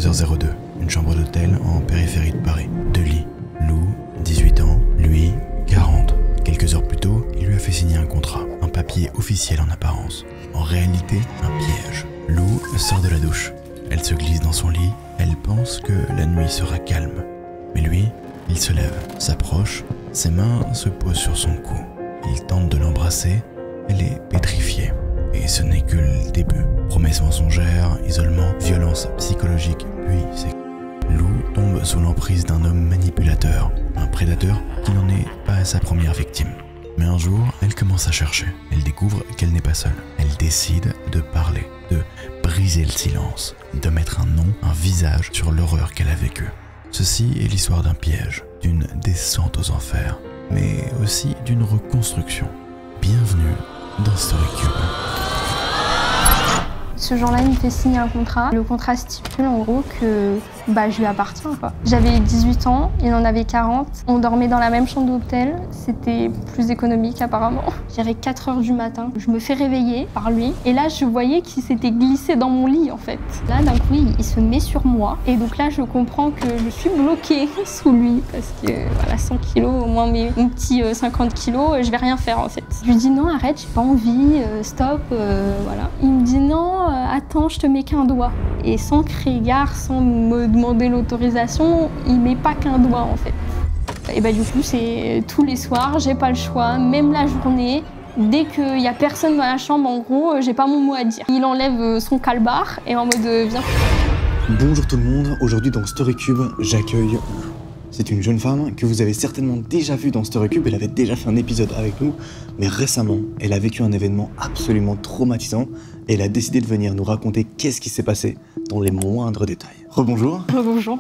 23h02, une chambre d'hôtel en périphérie de Paris. 2 lits. Lou, 18 ans, lui, 40. Quelques heures plus tôt, il lui a fait signer un contrat, un papier officiel en apparence. En réalité, un piège. Lou sort de la douche. Elle se glisse dans son lit, elle pense que la nuit sera calme. Mais lui, il se lève, s'approche, ses mains se posent sur son cou. Il tente de l'embrasser, elle est pétrifiée. Et ce n'est que le début. Promesses mensongères, isolement, violence psychologique, puis c'est... Lou tombe sous l'emprise d'un homme manipulateur, un prédateur qui n'en est pas à sa première victime. Mais un jour, elle commence à chercher. Elle découvre qu'elle n'est pas seule. Elle décide de parler, de briser le silence, de mettre un nom, un visage sur l'horreur qu'elle a vécue. Ceci est l'histoire d'un piège, d'une descente aux enfers, mais aussi d'une reconstruction. Bienvenue dans StoryCube. Ce jour-là, il me fait signer un contrat. Le contrat stipule en gros que je lui appartiens, quoi. J'avais 18 ans, il en avait 40. On dormait dans la même chambre d'hôtel. C'était plus économique apparemment. J'irais 4 h du matin. Je me fais réveiller par lui. Et là, je voyais qu'il s'était glissé dans mon lit en fait. Là, d'un coup, il se met sur moi. Et donc là, je comprends que je suis bloquée sous lui. Parce que voilà, 100 kilos, au moins mon petit 50 kilos, je vais rien faire en fait. Je lui dis non, arrête, j'ai pas envie, stop, voilà. Il me dit non, attends, je te mets qu'un doigt. Et sans crier gare, sans me demander l'autorisation, il met pas qu'un doigt en fait. Et du coup, c'est tous les soirs, j'ai pas le choix, même la journée. Dès qu'il y a personne dans la chambre, en gros, j'ai pas mon mot à dire. Il enlève son calbar et en mode viens. Bonjour tout le monde, aujourd'hui dans StoryCube, j'accueille... C'est une jeune femme que vous avez certainement déjà vue dans StoryCube, elle avait déjà fait un épisode avec nous, mais récemment, elle a vécu un événement absolument traumatisant et elle a décidé de venir nous raconter qu'est-ce qui s'est passé dans les moindres détails. Rebonjour. Rebonjour.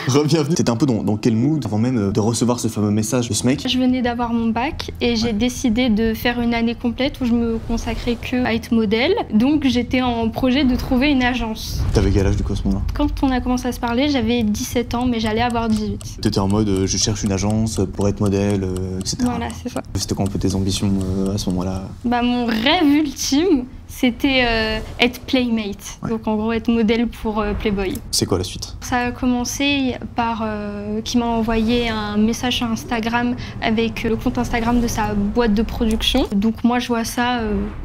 Re-bienvenue. T'étais un peu dans quel mood avant même de recevoir ce fameux message de ce mec? Je venais d'avoir mon bac et j'ai décidé de faire une année complète où je me consacrais que à être modèle. Donc j'étais en projet de trouver une agence. T'avais quel âge du coup à ce moment-là? Quand on a commencé à se parler, j'avais 17 ans mais j'allais avoir 18. T'étais en mode je cherche une agence pour être modèle, etc. Voilà, c'est ça. C'était quoi un peu tes ambitions à ce moment-là? Mon rêve ultime, c'était être playmate. Ouais. Donc en gros être modèle pour Playboy. C'est quoi la suite? Ça a commencé par qui m'a envoyé un message sur Instagram avec le compte Instagram de sa boîte de production. Donc moi je vois ça,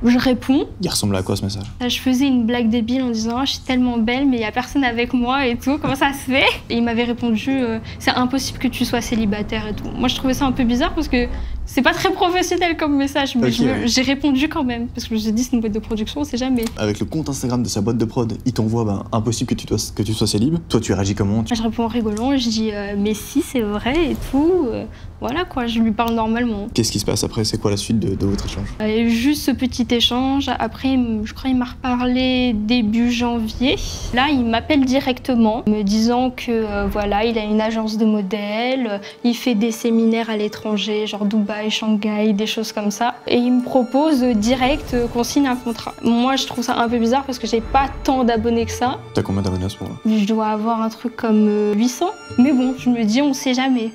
je réponds. Il ressemblait à quoi ce message? Je faisais une blague débile en disant oh, je suis tellement belle mais il n'y a personne avec moi et tout, comment ça se fait? Et il m'avait répondu c'est impossible que tu sois célibataire et tout. Moi je trouvais ça un peu bizarre parce que c'est pas très professionnel comme message, mais j'ai répondu quand même, parce que je me suis dit c'est une boîte de production, on sait jamais. Avec le compte Instagram de sa boîte de prod, il t'envoie impossible que tu sois célib. Toi tu réagis comment? Je réponds en rigolant, je dis mais si c'est vrai et tout, voilà quoi, je lui parle normalement. Qu'est-ce qui se passe après? C'est quoi la suite de votre échange? Juste ce petit échange, après je crois qu'il m'a reparlé début janvier. Là il m'appelle directement, me disant que voilà, il a une agence de modèles, il fait des séminaires à l'étranger, genre Dubaï, Shanghai, des choses comme ça. Et il me propose direct qu'on signe un contrat. Moi, je trouve ça un peu bizarre parce que j'ai pas tant d'abonnés que ça. T'as combien d'abonnés à ce moment-là? Je dois avoir un truc comme 800. Mais bon, je me dis, on sait jamais.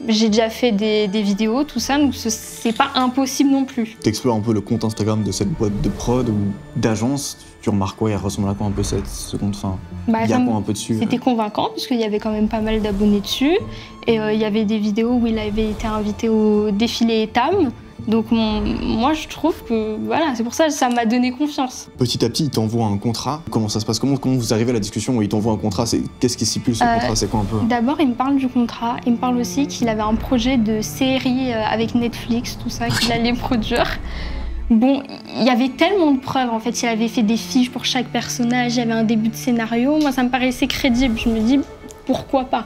J'ai déjà fait des vidéos, tout ça, donc c'est pas impossible non plus. T'explores un peu le compte Instagram de cette boîte de prod ou d'agence. Tu remarques quoi? Il ressemble à quoi un peu ce compte? Il y a quoi un peu dessus? C'était convaincant puisqu'il y avait quand même pas mal d'abonnés dessus. Et il y avait des vidéos où il avait été invité au défilé Etam. Donc moi je trouve que voilà, c'est pour ça que ça m'a donné confiance. Petit à petit, il t'envoie un contrat. Comment ça se passe? Comment vous arrivez à la discussion où il t'envoie un contrat? Qu'est-ce qui stipule ce contrat? C'est quoi un peu? D'abord, il me parle du contrat. Il me parle aussi qu'il avait un projet de série avec Netflix, tout ça, qu'il allait produire. Bon, il y avait tellement de preuves en fait. Il avait fait des fiches pour chaque personnage, il y avait un début de scénario. Moi, ça me paraissait crédible. Je me dis pourquoi pas,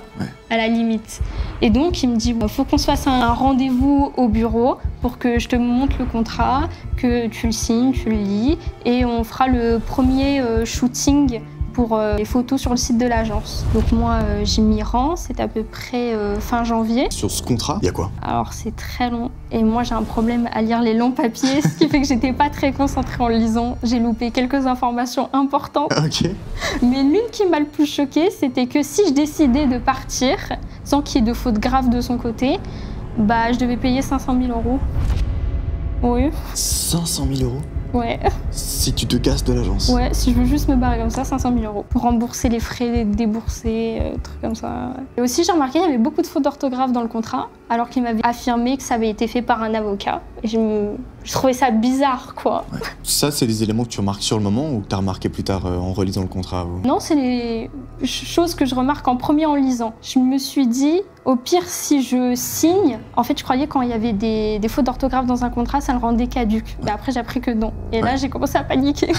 à la limite. Et donc, il me dit faut qu'on se fasse un rendez-vous au bureau pour que je te montre le contrat, que tu le signes, tu le lis, et on fera le premier shooting pour les photos sur le site de l'agence. Donc moi, j'y m'y rends, c'est à peu près fin janvier. Sur ce contrat, il y a quoi? Alors c'est très long, et moi j'ai un problème à lire les longs papiers, ce qui fait que j'étais pas très concentrée en lisant. J'ai loupé quelques informations importantes. Ok. Mais l'une qui m'a le plus choquée, c'était que si je décidais de partir, sans qu'il y ait de faute grave de son côté, je devais payer 500 000 €. Oui. 500 000 €? Ouais. Si tu te casses de l'agence. Ouais, si je veux juste me barrer comme ça, 500 000 € pour rembourser les frais déboursés, trucs comme ça. Et aussi, j'ai remarqué qu'il y avait beaucoup de fautes d'orthographe dans le contrat, alors qu'il m'avait affirmé que ça avait été fait par un avocat. Et je trouvais ça bizarre, quoi. Ouais. Ça, c'est des éléments que tu remarques sur le moment ou que tu as remarqué plus tard en relisant le contrat ou... Non, c'est les choses que je remarque en premier en lisant. Je me suis dit, au pire, si je signe... En fait, je croyais quand il y avait des fautes d'orthographe dans un contrat, ça le rendait caduque. Mais après, j'ai appris que non. Et là, j'ai commencé à paniquer.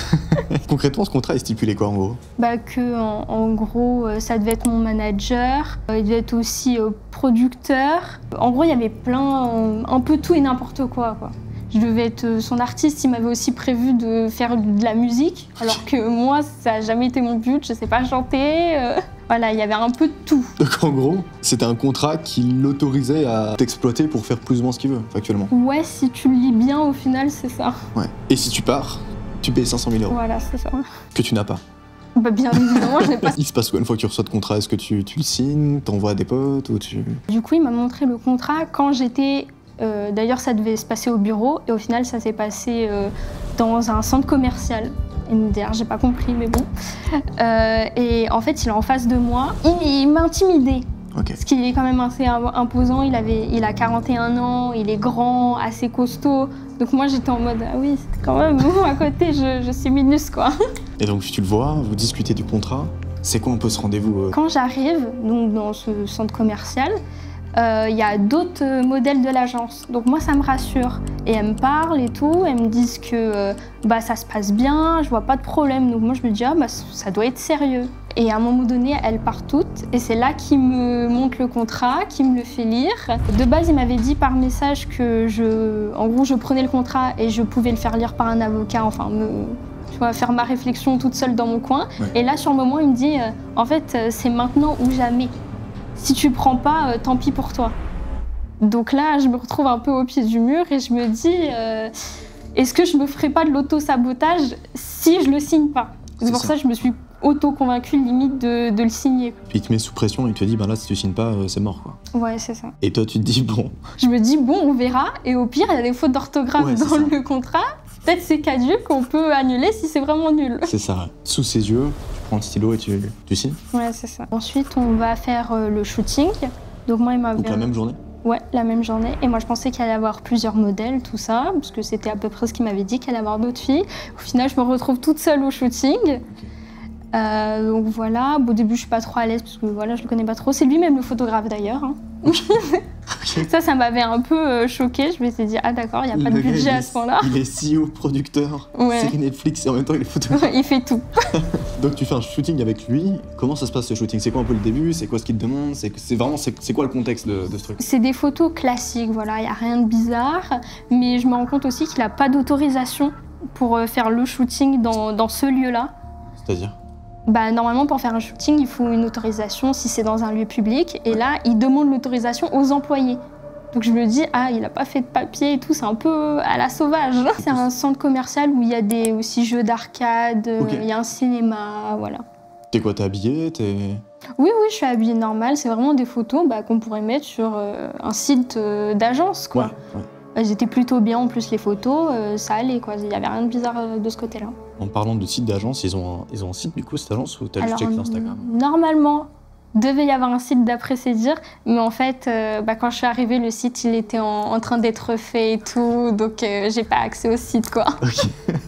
Concrètement, ce contrat est stipulé quoi, en gros? Bah que, en gros, ça devait être mon manager. Il devait être aussi producteur. En gros, il y avait un peu tout et n'importe quoi. Je devais être son artiste, il m'avait aussi prévu de faire de la musique, alors que moi, ça n'a jamais été mon but, je sais pas chanter. Voilà, il y avait un peu de tout. Donc en gros, c'était un contrat qui l'autorisait à t'exploiter pour faire plus ou moins ce qu'il veut, factuellement. Ouais, si tu le lis bien, au final, c'est ça. Ouais. Et si tu pars, tu payes 500 000 €. Voilà, c'est ça. Que tu n'as pas. Bah bien évidemment, je n'ai pas. Il se passe quoi une fois que tu reçois le contrat? Est-ce que tu le signes, t'envoies à des potes ou tu... Du coup, il m'a montré le contrat quand j'étais... D'ailleurs, ça devait se passer au bureau, et au final, ça s'est passé dans un centre commercial. MDR, j'ai pas compris, mais bon. Et en fait, il est en face de moi. Il m'a intimidée. Okay. Parce qu'il est quand même assez imposant. Il a 41 ans, il est grand, assez costaud. Donc moi, j'étais en mode, ah oui, quand même, bon, à côté, je suis minus, quoi. Et donc, tu le vois, vous discutez du contrat. C'est quoi un peu ce rendez-vous Quand j'arrive donc, dans ce centre commercial, il y a d'autres modèles de l'agence. Donc moi, ça me rassure. Et elles me parlent et tout, elles me disent que ça se passe bien, je vois pas de problème. Donc moi, je me dis, ça doit être sérieux. Et à un moment donné, elles partent toutes. Et c'est là qu'ils me montrent le contrat, qu'ils me le fait lire. De base, il m'avait dit par message que en gros, je prenais le contrat et je pouvais le faire lire par un avocat, enfin, faire ma réflexion toute seule dans mon coin. Ouais. Et là, sur le moment, il me dit, en fait, c'est maintenant ou jamais. Si tu le prends pas, tant pis pour toi. Donc là, je me retrouve un peu au pied du mur et je me dis, est-ce que je me ferais pas de l'auto-sabotage si je le signe pas? C'est pour ça que je me suis auto-convaincue limite de le signer. Puis il te met sous pression et il te dit, là, si tu signes pas, c'est mort, quoi. Ouais, c'est ça. Et toi, tu te dis, bon... Je me dis, bon, on verra. Et au pire, il y a des fautes d'orthographe dans le contrat. Peut-être c'est caduque, qu'on peut annuler si c'est vraiment nul. C'est ça. Sous ses yeux, tu prends le stylo et tu signes. Ouais, c'est ça. Ensuite, on va faire le shooting. Donc moi, il m'avait... Donc la même journée? Ouais, la même journée. Et moi, je pensais qu'il allait y avoir plusieurs modèles, tout ça, parce que c'était à peu près ce qu'il m'avait dit, qu'il allait y avoir d'autres filles. Au final, je me retrouve toute seule au shooting. Okay. Donc voilà, au début, je suis pas trop à l'aise, parce que voilà, je le connais pas trop. C'est lui-même le photographe, d'ailleurs. Hein. Okay. Ça m'avait un peu choquée. Je me suis dit, ah d'accord, il n'y a pas de budget à ce point-là. Il est CEO, producteur, série Netflix et en même temps il est photographe. Il fait tout. Donc tu fais un shooting avec lui. Comment ça se passe ce shooting? C'est quoi un peu le début? C'est quoi ce qu'il te demande? C'est quoi le contexte de ce truc? C'est des photos classiques, voilà, il n'y a rien de bizarre. Mais je me rends compte aussi qu'il n'a pas d'autorisation pour faire le shooting dans ce lieu-là. C'est-à-dire? Normalement, pour faire un shooting, il faut une autorisation si c'est dans un lieu public. Et là, il demande l'autorisation aux employés. Donc je me dis, il n'a pas fait de papier et tout, c'est un peu à la sauvage. C'est un centre commercial où il y a aussi jeux d'arcade, il y a un cinéma, voilà. T'es quoi, t'es habillée? Oui, je suis habillée normale. C'est vraiment des photos qu'on pourrait mettre sur un site d'agence, quoi. Ouais. J'étais plutôt bien, en plus les photos, ça allait, quoi. Il n'y avait rien de bizarre de ce côté-là. En parlant de site d'agence, ils ont un site du coup, cette agence, ou t'as juste checké Instagram? Normalement, devait y avoir un site d'après c'est dire, mais en fait, quand je suis arrivée, le site il était en train d'être fait et tout, donc j'ai pas accès au site, quoi. Okay.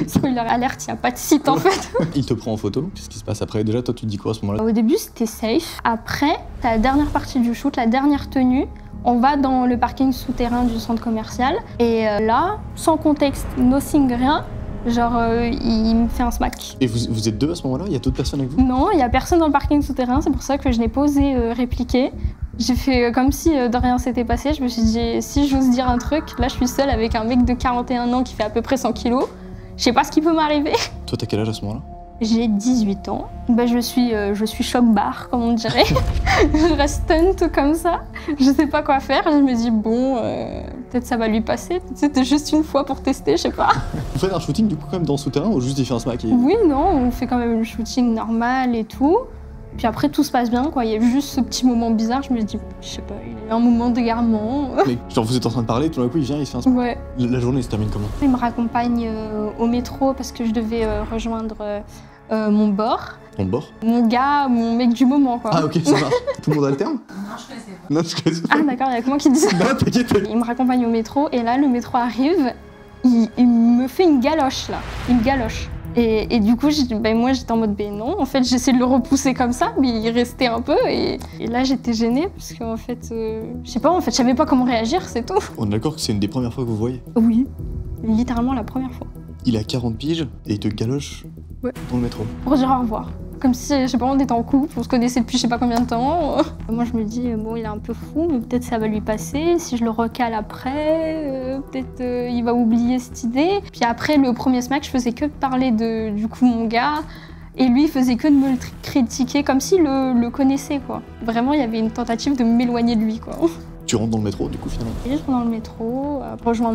Spoiler alert, il n'y a pas de site en fait. Il te prend en photo, qu'est-ce qui se passe après? Déjà, toi tu te dis quoi à ce moment-là? Au début, c'était safe. Après, t'as la dernière partie du shoot, la dernière tenue. On va dans le parking souterrain du centre commercial et là, sans contexte, nothing, rien, genre il me fait un smack. Et vous êtes deux à ce moment-là? Il y a d'autres personnes avec vous? Non, il n'y a personne dans le parking souterrain, c'est pour ça que je n'ai pas osé répliquer. J'ai fait comme si de rien s'était passé, je me suis dit si j'ose dire un truc, là je suis seule avec un mec de 41 ans qui fait à peu près 100 kilos, je sais pas ce qui peut m'arriver. Toi t'as quel âge à ce moment-là? J'ai 18 ans. Je suis choc-barre, comme on dirait. Je reste stunt comme ça. Je sais pas quoi faire. Je me dis, bon, peut-être ça va lui passer. C'était juste une fois pour tester, je sais pas. Vous faites un shooting du coup quand même dans le souterrain ou juste il fait un smack Oui, non, on fait quand même le shooting normal et tout. Puis après, tout se passe bien, quoi. Il y a eu juste ce petit moment bizarre. Je me dis, je sais pas, il y a eu un moment d'égarement. Mais genre vous êtes en train de parler, tout d'un coup il vient, il se fait un... Ouais. La journée se termine comment? Il me raccompagne au métro parce que je devais rejoindre mon bord. Ton bord? Mon gars, mon mec du moment, quoi. Ah ok, ça va. Tout le monde alterne? Non, je connaissais pas. Non, je connais pas. Ah d'accord, il y a que moi qui dis ça. Non, t'inquiète. Il me raccompagne au métro et là, le métro arrive, il me fait une galoche, là. Une galoche. Et du coup, moi j'étais en mode, ben non, en fait j'essaie de le repousser comme ça, mais il restait un peu et là j'étais gênée parce qu'en fait, je sais pas, en fait je savais pas comment réagir, c'est tout. On est d'accord que c'est une des premières fois que vous voyez? Oui, littéralement la première fois. Il a 40 piges et il te galoche dans le métro. Pour dire au revoir. Comme si, je sais pas, on était en couple, on se connaissait depuis je sais pas combien de temps. Moi je me dis, bon, il est un peu fou, mais peut-être ça va lui passer. Si je le recale après, peut-être il va oublier cette idée. Puis après, le premier smack, je faisais que parler de, du coup, mon gars. Et lui, il faisait que de me le critiquer, comme s'il le connaissait, quoi. Vraiment, il y avait une tentative de m'éloigner de lui, quoi. Tu rentres dans le métro, du coup, finalement? Et je rentre dans le métro, rejoins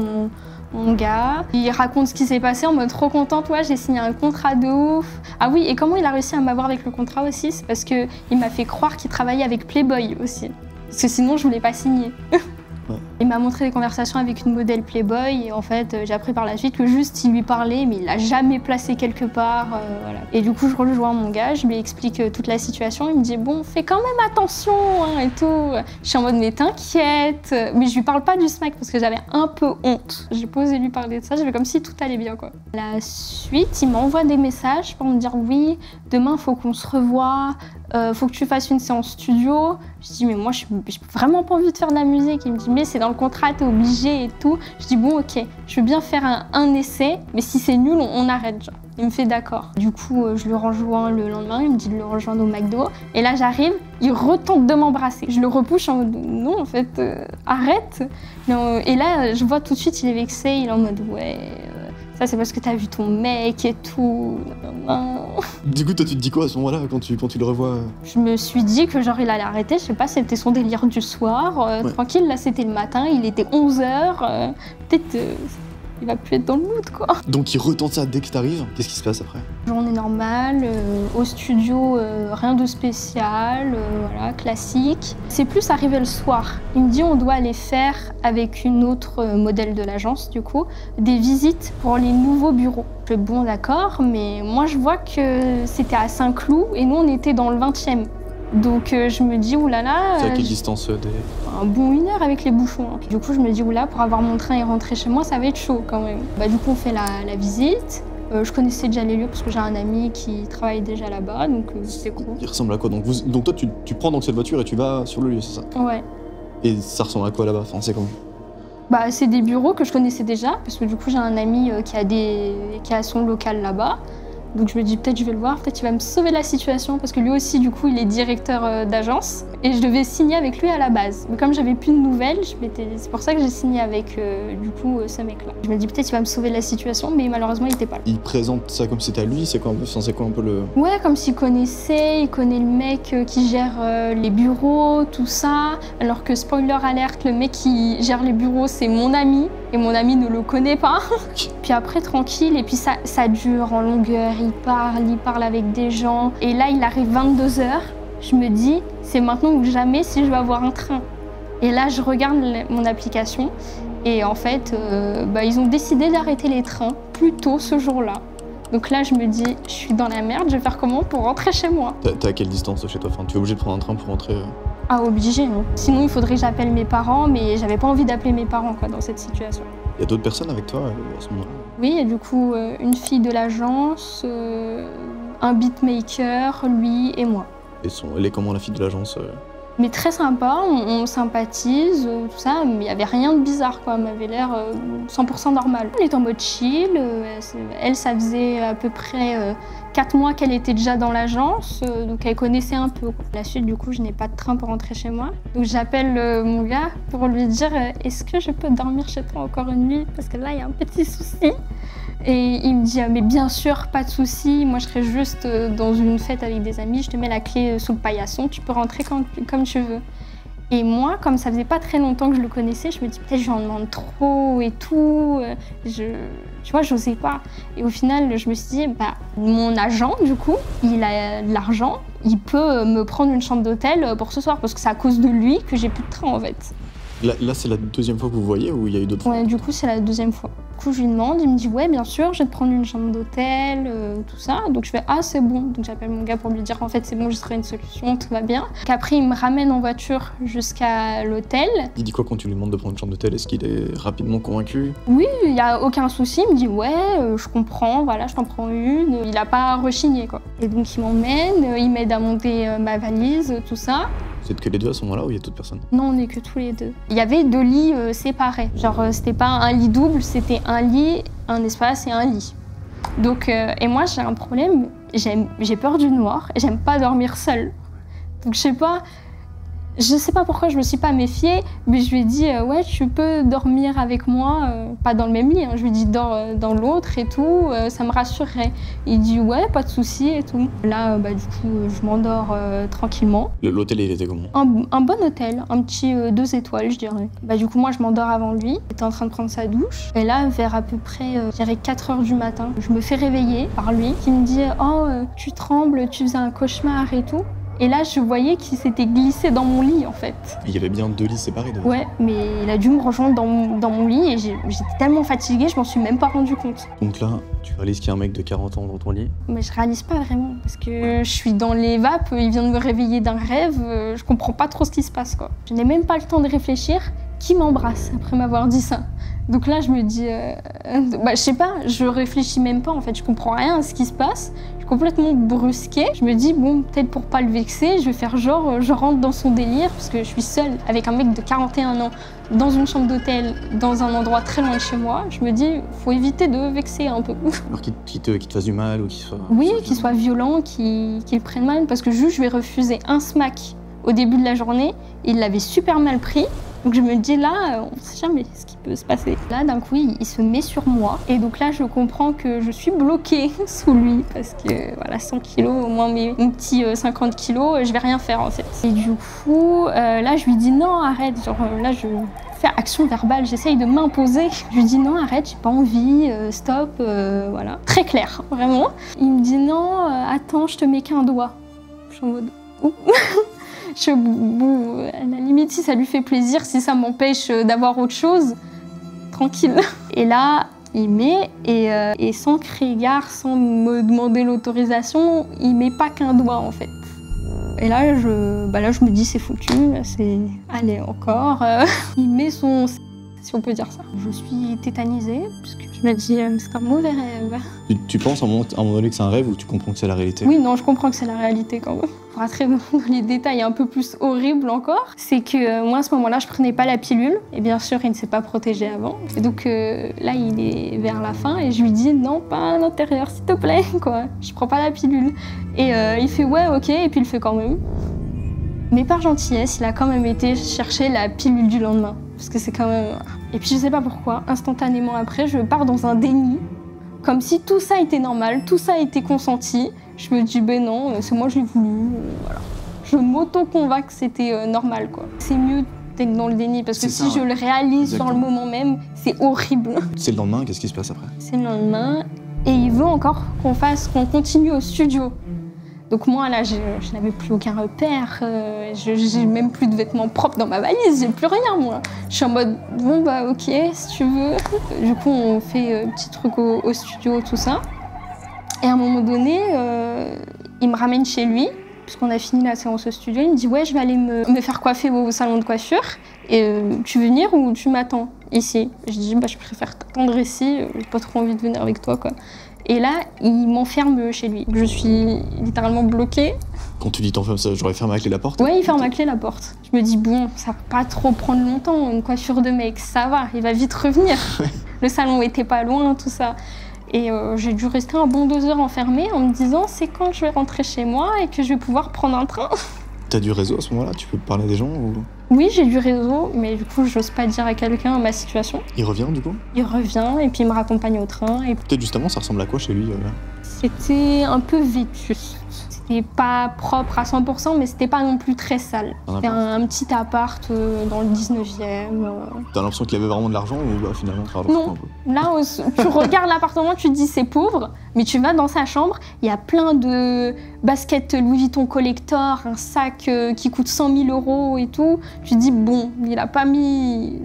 mon gars. Il raconte ce qui s'est passé en mode trop contente, ouais, j'ai signé un contrat de ouf. Ah oui, et comment il a réussi à m'avoir avec le contrat aussi, c'est parce qu'il m'a fait croire qu'il travaillait avec Playboy aussi. Parce que sinon, je voulais pas signer. Ouais. Il m'a montré des conversations avec une modèle Playboy et en fait, j'ai appris par la suite que juste il lui parlait, mais il l'a jamais placé quelque part. Voilà. Et du coup, je rejoins mon gars, je lui explique toute la situation. Il me dit, bon, fais quand même attention hein, et tout. Je suis en mode, mais t'inquiète. Mais je lui parle pas du smack parce que j'avais un peu honte. J'ai pas osé lui parler de ça, je fais comme si tout allait bien, quoi. La suite, il m'envoie des messages pour me dire, oui, demain, faut qu'on se revoie. Faut que tu fasses une séance studio. Je dis, mais moi, j'ai vraiment pas envie de faire de la musique. Il me dit, mais c'est dans le contrat, t'es obligé et tout. Je dis, bon, ok, je veux bien faire un essai, mais si c'est nul, on arrête, genre. Il me fait d'accord. Du coup, je le rejoins le lendemain, il me dit de le rejoindre au McDo. Et là, j'arrive, il retente de m'embrasser. Je le repousse en mode, non, en fait, arrête. Non, et là, je vois tout de suite, il est vexé, il est en mode, ouais... Ça, c'est parce que t'as vu ton mec et tout. Du coup, toi, tu te dis quoi à ce moment-là, quand tu le revois? Je me suis dit que genre, il allait arrêter. Je sais pas, c'était son délire du soir. Ouais. Tranquille, là, c'était le matin. Il était 11h. Peut-être il va plus être dans le mood, quoi. Donc, il retente ça dès que t'arrives. Qu'est-ce qui se passe après? Journée normale, au studio, rien de spécial, voilà, classique. C'est plus arrivé le soir. Il me dit on doit aller faire avec une autre modèle de l'agence, du coup, des visites pour les nouveaux bureaux. Je fais bon d'accord, mais moi je vois que c'était à Saint-Cloud et nous on était dans le 20e. Donc je me dis oulala. C'est à quelle distance des... Un bon 1 heure avec les bouchons. Hein. Du coup je me dis oula, pour avoir mon train et rentrer chez moi, ça va être chaud quand même. Du coup on fait la visite. Je connaissais déjà les lieux parce que j'ai un ami qui travaille déjà là-bas, donc c'était cool. Il ressemble à quoi? Donc toi, tu prends donc cette voiture et tu vas sur le lieu, c'est ça? Ouais. Et ça ressemble à quoi là-bas? Enfin, c'est comment? C'est des bureaux que je connaissais déjà, parce que du coup j'ai un ami qui a son local là-bas. Donc je me dis peut-être je vais le voir, peut-être il va me sauver la situation parce que lui aussi du coup il est directeur d'agence et je devais signer avec lui à la base. Mais comme j'avais plus de nouvelles, c'est pour ça que j'ai signé avec du coup ce mec-là. Je me dis peut-être il va me sauver la situation, mais malheureusement il était pas là. Il présente ça comme si c'était à lui, c'est quoi un peu le... Ouais, comme s'il connaissait, il connaît le mec qui gère les bureaux, tout ça. Alors que spoiler alerte, le mec qui gère les bureaux c'est mon ami et mon ami ne le connaît pas. Puis après tranquille et puis ça dure en longueur. Il parle avec des gens. Et là, il arrive 22h. Je me dis, c'est maintenant ou jamais si je vais avoir un train. Et là, je regarde mon application. Et en fait, ils ont décidé d'arrêter les trains plus tôt ce jour-là. Donc là, je me dis, je suis dans la merde, je vais faire comment pour rentrer chez moi? T'es à quelle distance de chez toi? Enfin, tu es obligé de prendre un train pour rentrer Ah, obligé, non. Sinon, il faudrait que j'appelle mes parents, mais j'avais pas envie d'appeler mes parents quoi, dans cette situation. Il y a d'autres personnes avec toi à ce moment-là? Oui, il y a du coup une fille de l'agence, un beatmaker, lui et moi. Elle est comment la fille de l'agence? Mais très sympa, on sympathise, tout ça, mais il n'y avait rien de bizarre, quoi. Elle m'avait l'air 100% normale. On était en mode chill, elle, ça faisait à peu près 4 mois qu'elle était déjà dans l'agence, donc elle connaissait un peu. La suite, du coup, je n'ai pas de train pour rentrer chez moi. Donc j'appelle mon gars pour lui dire « Est-ce que je peux dormir chez toi encore une nuit? Parce que là, il y a un petit souci. » Et il me dit « Mais bien sûr, pas de souci, moi je serai juste dans une fête avec des amis, je te mets la clé sous le paillasson, tu peux rentrer comme tu veux. » Et moi, comme ça faisait pas très longtemps que je le connaissais, je me dis peut-être je lui en demande trop et tout. Tu vois, j'osais pas. Et au final, je me suis dit, bah, mon agent, du coup, il a de l'argent, il peut me prendre une chambre d'hôtel pour ce soir, parce que c'est à cause de lui que j'ai plus de train, en fait. Là, c'est la deuxième fois que vous voyez ou il y a eu d'autres fois? Ouais, du coup, c'est la deuxième fois. Du coup, je lui demande, il me dit, ouais, bien sûr, je vais te prendre une chambre d'hôtel, tout ça. Donc, je fais, ah, c'est bon. Donc, j'appelle mon gars pour lui dire, en fait, c'est bon, je trouvé une solution, tout va bien. Qu'après, il me ramène en voiture jusqu'à l'hôtel. Il dit quoi quand tu lui demandes de prendre une chambre d'hôtel? Est-ce qu'il est rapidement convaincu? Oui, il n'y a aucun souci. Il me dit, ouais, je comprends, voilà, je t'en prends une. Il n'a pas rechigné, quoi. Et donc, il m'emmène, il m'aide à monter ma valise, tout ça. Vous êtes que les deux à ce moment-là ou il y a d'autres personnes? Non, on n'est que tous les deux. Il y avait 2 lits séparés. Genre, c'était pas un lit double, c'était un lit, un espace et un lit. Donc, et moi, j'ai un problème, j'ai peur du noir et j'aime pas dormir seule. Donc, je sais pas pourquoi je me suis pas méfiée, mais je lui ai dit, ouais, tu peux dormir avec moi, pas dans le même lit, hein. Je lui ai dit, dors dans l'autre et tout, ça me rassurerait. Il dit, ouais, pas de souci et tout. Là, bah, du coup, je m'endors tranquillement. L'hôtel, il était comment? Un bon hôtel, un petit 2 étoiles, je dirais. Bah, du coup, moi, je m'endors avant lui. Il était en train de prendre sa douche. Et là, vers à peu près, je dirais 4 heures du matin, je me fais réveiller par lui, qui me dit, oh, tu trembles, tu faisais un cauchemar et tout. Et là, je voyais qu'il s'était glissé dans mon lit, en fait. Il y avait bien 2 lits séparés de... Ouais, mais il a dû me rejoindre dans mon lit et j'étais tellement fatiguée, je m'en suis même pas rendu compte. Donc là, tu réalises qu'il y a un mec de 40 ans dans ton lit? Mais je réalise pas vraiment, parce que je suis dans les vapes, il vient de me réveiller d'un rêve, je comprends pas trop ce qui se passe, quoi. Je n'ai même pas le temps de réfléchir qui m'embrasse après m'avoir dit ça. Donc là, je me dis, bah, je sais pas, je réfléchis même pas, en fait, je comprends rien à ce qui se passe. Je suis complètement brusquée. Je me dis, bon, peut-être pour pas le vexer, je vais faire genre, je rentre dans son délire, parce que je suis seule avec un mec de 41 ans dans une chambre d'hôtel, dans un endroit très loin de chez moi. Je me dis, faut éviter de vexer un peu. Alors qu'il te fasse du mal ou qu'il soit... Oui, qu'il soit violent, qu'il le prenne mal, parce que juste, je lui ai refusé un smack au début de la journée. Il l'avait super mal pris. Donc je me dis là, on ne sait jamais ce qui peut se passer. Là, d'un coup, il se met sur moi. Et donc là, je comprends que je suis bloquée sous lui. Parce que voilà, 100 kilos, au moins mon petit 50 kilos, je vais rien faire en fait. Et du coup, là, je lui dis non, arrête. Genre là, je fais action verbale, j'essaye de m'imposer. Je lui dis non, arrête, j'ai pas envie, stop, voilà. Très clair, vraiment. Il me dit non, attends, je te mets qu'un doigt. Je suis en mode, ouh. Bon, à la limite, si ça lui fait plaisir, si ça m'empêche d'avoir autre chose, tranquille. Et là, il met, et sans crier gare, sans me demander l'autorisation, il met pas qu'un doigt en fait. Et là, je me dis c'est foutu, allez encore. Il met son... si on peut dire ça. Je suis tétanisée, parce que je me dis c'est un mauvais rêve. Tu penses à un moment donné que c'est un rêve ou tu comprends que c'est la réalité? Oui, non, je comprends que c'est la réalité quand même. Pour rentrer dans les détails un peu plus horribles encore, c'est que moi à ce moment-là, je prenais pas la pilule, et bien sûr, il ne s'est pas protégé avant. Et donc là, il est vers la fin, et je lui dis non, pas à l'intérieur, s'il te plaît, quoi. Je prends pas la pilule. Et il fait ouais, ok, et puis il le fait quand même. Mais par gentillesse, il a quand même été chercher la pilule du lendemain. Parce que c'est quand même... Et puis je sais pas pourquoi, instantanément après, je pars dans un déni. Comme si tout ça était normal, tout ça était consenti. Je me dis, ben non, c'est moi j'ai voulu, voilà. Je m'auto-convainc que c'était normal, quoi. C'est mieux d'être dans le déni, parce que si je le réalise dans le moment même, c'est horrible. C'est le lendemain, qu'est-ce qui se passe après? C'est le lendemain, et il veut encore qu'on continue au studio. Donc moi, là, je n'avais plus aucun repère, j'ai même plus de vêtements propres dans ma valise, j'ai plus rien, moi. Je suis en mode, bon, bah ok, si tu veux. Du coup, on fait petit truc au studio, tout ça. Et à un moment donné, il me ramène chez lui, puisqu'on a fini la séance au studio. Il me dit, ouais, je vais aller me faire coiffer au salon de coiffure. Et tu veux venir ou tu m'attends ici? Je dis, bah, je préfère t'attendre ici, j'ai pas trop envie de venir avec toi, quoi. Et là, il m'enferme chez lui. Je suis littéralement bloquée. Quand tu dis t'enfermes, j'aurais fermé à clé la porte? Ouais, il ferme à clé la porte. Je me dis, bon, ça va pas trop prendre longtemps, une coiffure de mec, ça va, il va vite revenir. Le salon était pas loin, tout ça. Et j'ai dû rester un bon 2 heures enfermée en me disant, c'est quand je vais rentrer chez moi et que je vais pouvoir prendre un train. T'as du réseau à ce moment-là? Tu peux parler à des gens ou... Oui, j'ai du réseau, mais du coup, j'ose pas dire à quelqu'un ma situation. Il revient, du coup? Il revient, et puis il me raccompagne au train. Et... Peut-être justement, ça ressemble à quoi chez lui C'était un peu vétuste. C'était pas propre à 100%, mais c'était pas non plus très sale. C'était un petit appart dans le 19e. T'as l'impression qu'il avait vraiment de l'argent ou bah, finalement ça Non, là tu regardes l'appartement, tu te dis c'est pauvre, mais tu vas dans sa chambre, il y a plein de baskets Louis Vuitton collector, un sac qui coûte 100 000 € et tout. Tu te dis bon, il a pas mis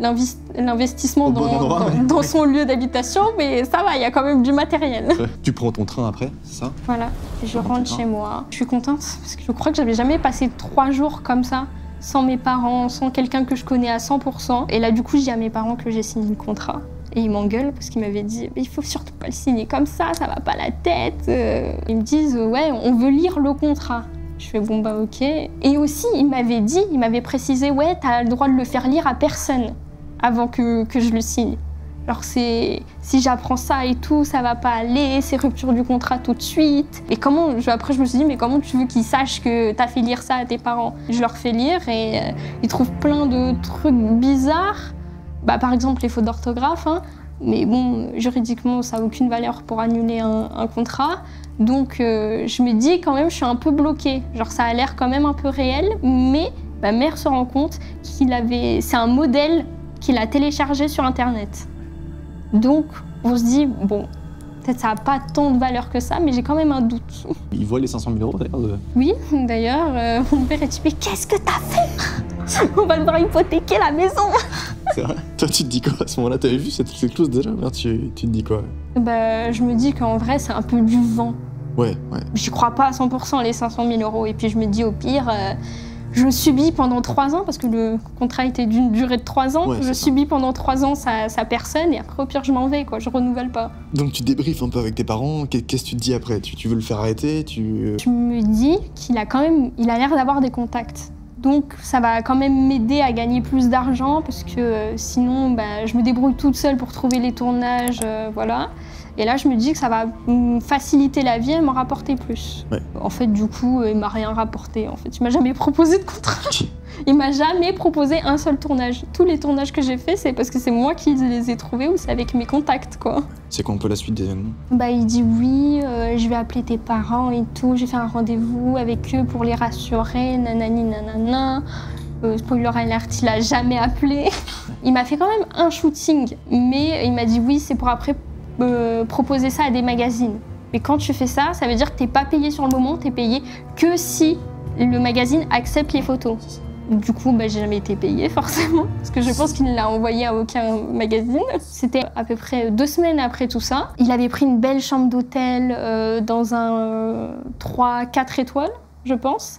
l'investissement dans son lieu d'habitation, mais ça va, il y a quand même du matériel. Tu prends ton train après, c'est ça? Voilà, et je rentre chez moi. Je suis contente parce que je crois que j'avais jamais passé 3 jours comme ça, sans mes parents, sans quelqu'un que je connais à 100%. Et là, du coup, je dis à mes parents que j'ai signé le contrat. Et ils m'engueulent parce qu'ils m'avaient dit « il faut surtout pas le signer comme ça va pas la tête ». Ils me disent « ouais, on veut lire le contrat ». Je fais « bon bah ok ». Et aussi, ils m'avaient précisé « ouais, t'as le droit de le faire lire à personne avant que je le signe ». Alors si j'apprends ça et tout, ça va pas aller, c'est rupture du contrat tout de suite. Et après je me suis dit, mais comment tu veux qu'ils sachent que t'as fait lire ça à tes parents? Je leur fais lire et ils trouvent plein de trucs bizarres. Bah, par exemple les fautes d'orthographe, hein. Mais bon, juridiquement ça n'a aucune valeur pour annuler un contrat. Donc je me dis quand même, je suis un peu bloquée. Genre ça a l'air quand même un peu réel, mais ma mère se rend compte c'est un modèle qu'il a téléchargé sur internet. Donc, on se dit, bon, peut-être ça n'a pas tant de valeur que ça, mais j'ai quand même un doute. Il voit les 500 000 € d'ailleurs Oui, d'ailleurs, mon père est dit, mais qu'est-ce que t'as fait? On va devoir hypothéquer la maison. C'est vrai. Toi, tu te dis quoi à ce moment-là? T'avais vu cette clause déjà? Tu te dis quoi? Bah, je me dis qu'en vrai, c'est un peu du vent. Ouais. J'y crois pas à 100% les 500 000 €. Et puis je me dis, au pire... je subis pendant 3 ans, parce que le contrat était d'une durée de 3 ans. Ouais, je subis pendant 3 ans sa personne et après, au pire, je m'en vais, quoi. Je renouvelle pas. Donc, tu débriefes un peu avec tes parents. Qu'est-ce que tu te dis après? Tu veux le faire arrêter? Je me dis qu'il a l'air d'avoir des contacts. Donc, ça va quand même m'aider à gagner plus d'argent parce que sinon, bah, je me débrouille toute seule pour trouver les tournages, voilà. Et là, je me dis que ça va me faciliter la vie et m'en rapporter plus. Ouais. En fait, du coup, il m'a rien rapporté. En fait, il m'a jamais proposé de contrat. Il m'a jamais proposé un seul tournage. Tous les tournages que j'ai faits, c'est parce que c'est moi qui les ai trouvés ou c'est avec mes contacts, quoi. C'est quoi un peu la suite des événements? Bah, il dit oui, je vais appeler tes parents et tout. J'ai fait un rendez-vous avec eux pour les rassurer, nanani nanana. Spoiler alert, il a jamais appelé. Il m'a fait quand même un shooting, mais il m'a dit oui, c'est pour après proposer ça à des magazines. Mais quand tu fais ça, ça veut dire que t'es pas payé sur le moment, t'es payé que si le magazine accepte les photos. Du coup, bah, j'ai jamais été payée forcément, parce que je pense qu'il ne l'a envoyé à aucun magazine. C'était à peu près 2 semaines après tout ça. Il avait pris une belle chambre d'hôtel dans un 3-4 étoiles, je pense.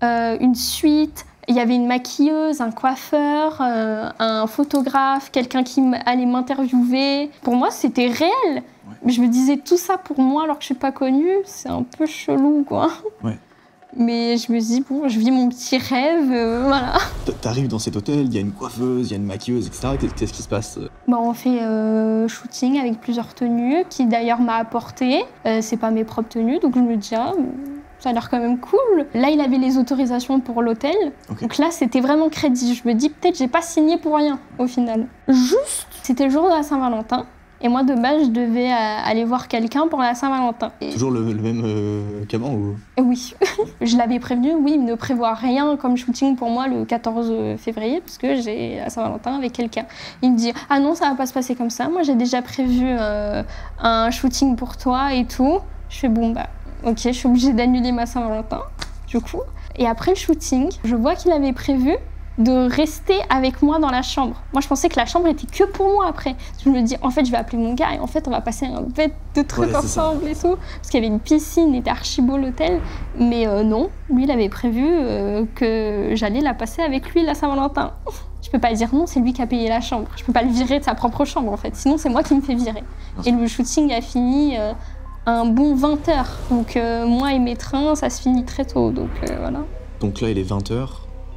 Une suite. Il y avait une maquilleuse, un coiffeur, un photographe, quelqu'un qui allait m'interviewer. Pour moi, c'était réel. Mais je me disais tout ça pour moi alors que je suis pas connue, c'est un peu chelou, quoi. Ouais. Mais je me dis, bon, je vis mon petit rêve, voilà. T'arrives dans cet hôtel, il y a une coiffeuse, il y a une maquilleuse, etc. Qu'est-ce qui se passe? Bah, on fait shooting avec plusieurs tenues, qui d'ailleurs m'a apporté. C'est pas mes propres tenues, donc je me dis, ah, ça a l'air quand même cool. Là, il avait les autorisations pour l'hôtel. Okay. Donc là, c'était vraiment crédit. Je me dis, peut-être j'ai pas signé pour rien, au final. Juste, c'était le jour de la Saint-Valentin. Et moi, de base, je devais aller voir quelqu'un pour la Saint-Valentin. Toujours le même qu'avant ou... Oui. Je l'avais prévenu, oui, ne prévoit rien comme shooting pour moi le 14 février, parce que j'ai la Saint-Valentin avec quelqu'un. Il me dit, ah non, ça va pas se passer comme ça. Moi, j'ai déjà prévu un shooting pour toi et tout. Je fais, bon, bah, ok, je suis obligée d'annuler ma Saint-Valentin, du coup. Et après le shooting, je vois qu'il avait prévu de rester avec moi dans la chambre. Moi, je pensais que la chambre était que pour moi après. Je me dis, en fait, je vais appeler mon gars et en fait, on va passer un bête de trucs ensemble et tout. Parce qu'il y avait une piscine, il était archi beau l'hôtel. Mais non, lui, il avait prévu que j'allais la passer avec lui la Saint-Valentin. Je peux pas dire non, c'est lui qui a payé la chambre. Je peux pas le virer de sa propre chambre, en fait. Sinon, c'est moi qui me fais virer. Et le shooting a fini un bon 20h. Donc, moi et mes trains, ça se finit très tôt. Donc, voilà. Donc là, il est 20h.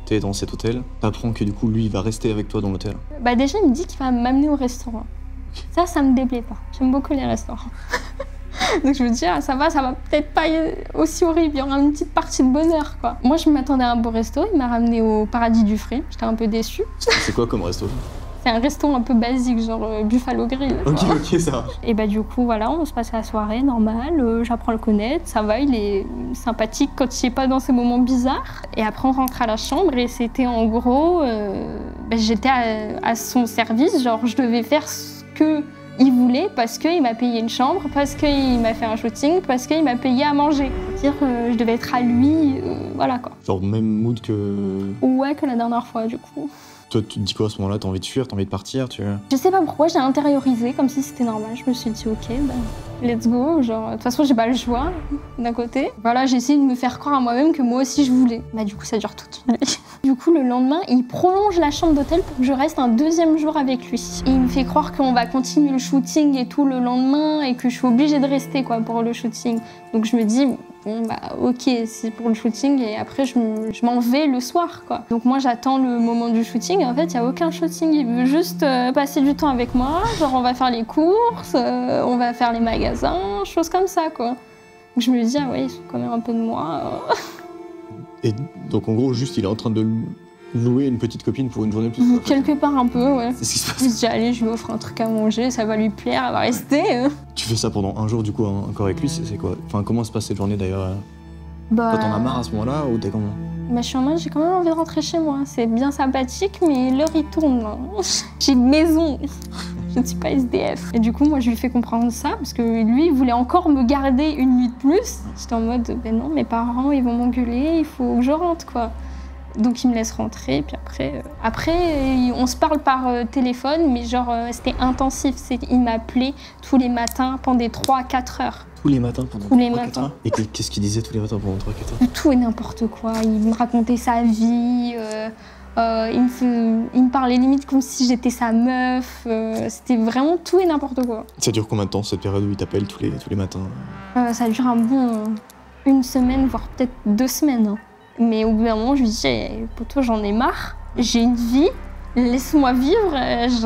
T'es dans cet hôtel, t'apprends que du coup lui il va rester avec toi dans l'hôtel. Bah déjà il me dit qu'il va m'amener au restaurant. Ça me déplaît pas. J'aime beaucoup les restaurants. Donc je me dis ah ça va peut-être pas aussi horrible, il y aura une petite partie de bonheur quoi. Moi je m'attendais à un beau resto, il m'a ramené au Paradis du Frais, j'étais un peu déçue. C'est quoi comme resto? C'était un resto un peu basique, genre Buffalo Grill. Ok, ça. Et bah du coup, voilà, on se passe la soirée, normal, j'apprends à le connaître, ça va, il est sympathique quand il est pas dans ces moments bizarres. Et après, on rentre à la chambre et c'était en gros, j'étais à son service, genre je devais faire ce qu'il voulait parce qu'il m'a payé une chambre, parce qu'il m'a fait un shooting, parce qu'il m'a payé à manger. C'est-à-dire que je devais être à lui, voilà quoi. Genre même mood que... Ouais, que la dernière fois du coup. Toi, tu te dis quoi à ce moment-là? T'as envie de fuir, t'as envie de partir, Je sais pas pourquoi, j'ai intériorisé comme si c'était normal. Je me suis dit, ok, let's go. Genre, de toute façon, j'ai pas le choix, d'un côté. Voilà, j'ai essayé de me faire croire à moi-même que moi aussi je voulais. Bah, du coup, ça dure toute une nuit. Du coup, le lendemain, il prolonge la chambre d'hôtel pour que je reste un deuxième jour avec lui. Et il me fait croire qu'on va continuer le shooting et tout le lendemain et que je suis obligée de rester, quoi, pour le shooting. Donc, je me dis, bon, bah, ok, c'est pour le shooting et après, je m'en vais le soir, quoi. Donc, moi, j'attends le moment du shooting. En fait, il n'y a aucun shooting. Il veut juste passer du temps avec moi. Genre, on va faire les courses, on va faire les magasins, choses comme ça, quoi. Donc, je me dis, ah ouais, il se fout quand même un peu de moi. Et donc, en gros, juste, il est en train de louer une petite copine pour une journée plus tard. Quelque part un peu, ouais. C'est ce qui se passe. Je me dis, allez, je lui offre un truc à manger, ça va lui plaire, elle va rester. Tu fais ça pendant un jour, du coup, encore avec lui, c'est quoi? Enfin, comment se passe cette journée, d'ailleurs? Bah, Toi, t'en as marre à ce moment-là, ou t'es comment? Bah, je suis en mode, j'ai quand même envie de rentrer chez moi. C'est bien sympathique, mais l'heure, il tourne. J'ai une maison. Je ne suis pas SDF. Et du coup, moi, je lui fais comprendre ça, parce que lui, il voulait encore me garder une nuit de plus. J'étais en mode, ben non, mes parents, ils vont m'engueuler, il faut que je rentre, quoi. Donc, il me laisse rentrer, puis après on se parle par téléphone, mais genre, c'était intensif. Il m'appelait tous les matins pendant 3 à 4 heures. Tous les matins pendant Tous les 3-4 matins. heures? Et qu'est-ce qu'il disait tous les matins pendant 3-4 heures? Tout et n'importe quoi. Il me racontait sa vie, il me parlait limite comme si j'étais sa meuf. C'était vraiment tout et n'importe quoi. Ça dure combien de temps, cette période où il t'appelle tous les matins? Ça dure un bon 1 semaine, voire peut-être 2 semaines. Hein. Mais au bout d'un moment, je lui dis, poto, j'en ai marre. J'ai une vie, laisse-moi vivre.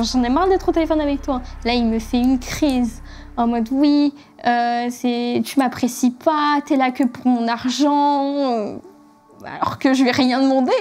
J'en ai marre d'être au téléphone avec toi. Là, il me fait une crise. En mode, oui, tu m'apprécies pas, t'es là que pour mon argent. Alors que je lui ai rien demandé.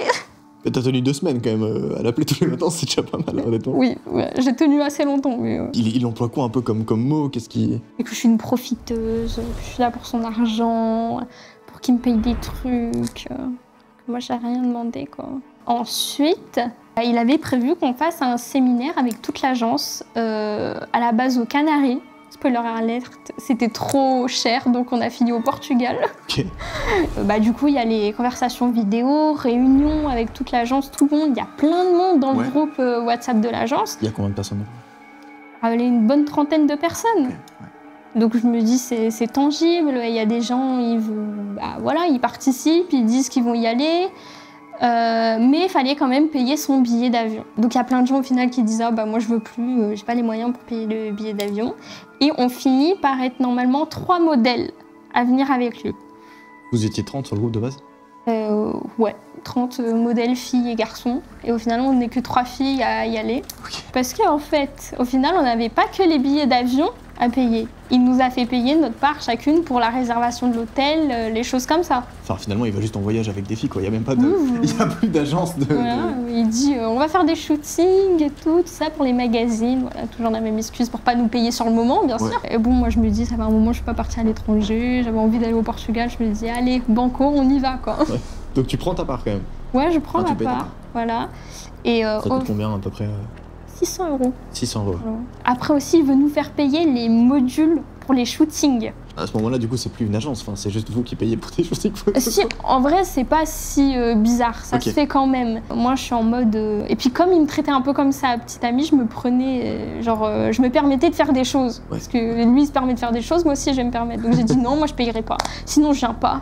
Mais t'as tenu 2 semaines quand même, à l'appeler tous les matins, c'est déjà pas mal, honnêtement. Oui, ouais, j'ai tenu assez longtemps. Mais, Il emploie quoi un peu comme mot? Qu'est-ce qui... Et que je suis une profiteuse, que je suis là pour son argent, pour qu'il me paye des trucs. Que moi, j'ai rien demandé, quoi. Ensuite, il avait prévu qu'on fasse un séminaire avec toute l'agence, à la base aux Canaries. Spoiler alert, c'était trop cher, donc on a fini au Portugal. Ok. Du coup, il y a les conversations vidéo, réunions avec toute l'agence, tout le monde. Il y a plein de monde dans le groupe WhatsApp de l'agence. Il y a combien de personnes? Il y a une bonne trentaine de personnes. Okay. Ouais. Donc je me dis, c'est tangible. Il y a des gens, ils participent, ils disent qu'ils vont y aller. Mais il fallait quand même payer son billet d'avion. Donc il y a plein de gens au final qui disent moi je veux plus, j'ai pas les moyens pour payer le billet d'avion. Et on finit par être normalement 3 modèles à venir avec lui. Vous étiez 30 sur le groupe de base? Ouais, 30 modèles filles et garçons. Et au final on n'est que 3 filles à y aller. Okay. Parce qu'en fait, au final on n'avait pas que les billets d'avion à payer. Il nous a fait payer notre part chacune pour la réservation de l'hôtel, les choses comme ça. Enfin finalement il va juste en voyage avec des filles quoi, il y a même pas de... Il y a plus d'agence de... Voilà, il dit on va faire des shootings et tout ça pour les magazines, voilà, toujours la même excuse pour pas nous payer sur le moment bien sûr. Et bon moi je me dis ça fait un moment je suis pas partie à l'étranger, j'avais envie d'aller au Portugal, je me dis allez banco on y va quoi. Ouais. Donc tu prends ta part quand même? Ouais je prends ma part, voilà. Et, ça coûte combien à peu près? 600 €. 600 €. Voilà. Après aussi, il veut nous faire payer les modules pour les shootings. À ce moment-là, du coup, c'est plus une agence, enfin, c'est juste vous qui payez pour des shootings. Si, en vrai, c'est pas si bizarre, ça se fait quand même. Moi, je suis en mode... Et puis comme il me traitait un peu comme sa petite amie, je me prenais... je me permettais de faire des choses. Parce que lui, il se permet de faire des choses, moi aussi, je vais me permettre. Donc j'ai dit non, moi, je payerai pas. Sinon, je viens pas.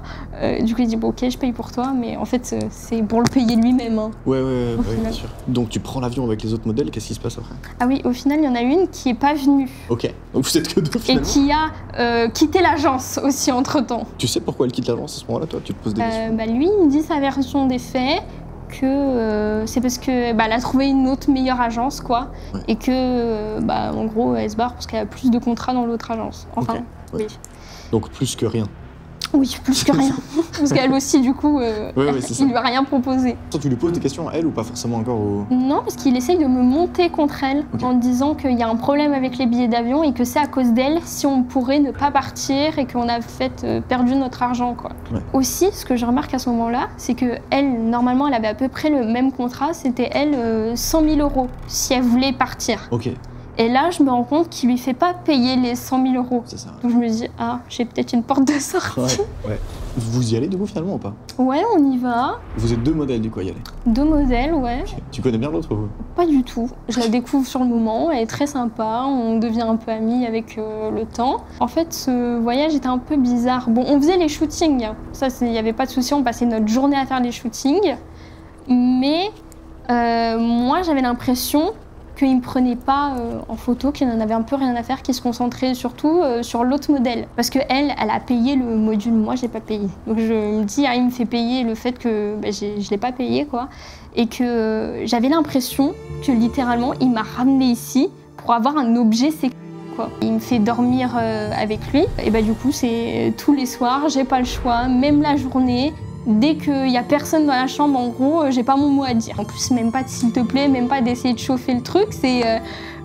Du coup, il dit bon, ok, je paye pour toi, mais en fait, c'est pour le payer lui-même. Hein, ouais, bien sûr. Donc tu prends l'avion avec les autres modèles, qu'est-ce qui se passe après? Ah oui, au final, il y en a une qui est pas venue. Ok, donc vous êtes que 2 finalement. Et qui a quitté l'agence aussi entre-temps. Tu sais pourquoi elle quitte l'agence à ce moment-là, toi? Tu te poses des questions? Lui, il me dit sa version des faits, que c'est parce que elle a trouvé une autre meilleure agence, quoi, et que, en gros, elle se barre parce qu'elle a plus de contrats dans l'autre agence. Enfin, oui. Donc plus que rien. Oui, plus que rien. Parce qu'elle aussi, du coup, il lui a rien proposé. Toi, tu lui poses des questions à elle ou pas forcément encore Non, parce qu'il essaye de me monter contre elle en disant qu'il y a un problème avec les billets d'avion et que c'est à cause d'elle si on pourrait ne pas partir et qu'on a perdu notre argent, quoi. Ouais. Aussi, ce que je remarque à ce moment-là, c'est que elle, normalement, elle avait à peu près le même contrat. C'était elle 100 000 € si elle voulait partir. Ok. Et là, je me rends compte qu'il lui fait pas payer les 100 000 €. C'est ça. Donc je me dis, ah, j'ai peut-être une porte de sortie. Ouais. Vous y allez du coup finalement ou pas? Ouais, on y va. Vous êtes 2 modèles du coup à y aller? 2 modèles, ouais. Okay. Tu connais bien l'autre vous? Pas du tout. Je la découvre sur le moment, elle est très sympa, on devient un peu amis avec le temps. En fait, ce voyage était un peu bizarre. Bon, on faisait les shootings, ça, il n'y avait pas de souci, on passait notre journée à faire les shootings. Mais moi, j'avais l'impression qu'il ne me prenait pas en photo, qu'il en avait un peu rien à faire, qu'il se concentrait surtout sur l'autre modèle. Parce qu'elle, elle a payé le module, moi je l'ai pas payé. Donc je me dis, il me fait payer le fait que je l'ai pas payé, quoi. Et que j'avais l'impression que littéralement, il m'a ramené ici pour avoir un objet sexuel, quoi. Il me fait dormir avec lui, et du coup c'est tous les soirs, j'ai pas le choix, même la journée. Dès qu'il y a personne dans la chambre, en gros, j'ai pas mon mot à dire. En plus, même pas de s'il te plaît, même pas d'essayer de chauffer le truc. C'est,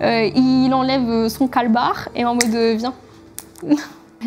il enlève son calbar et en mode viens.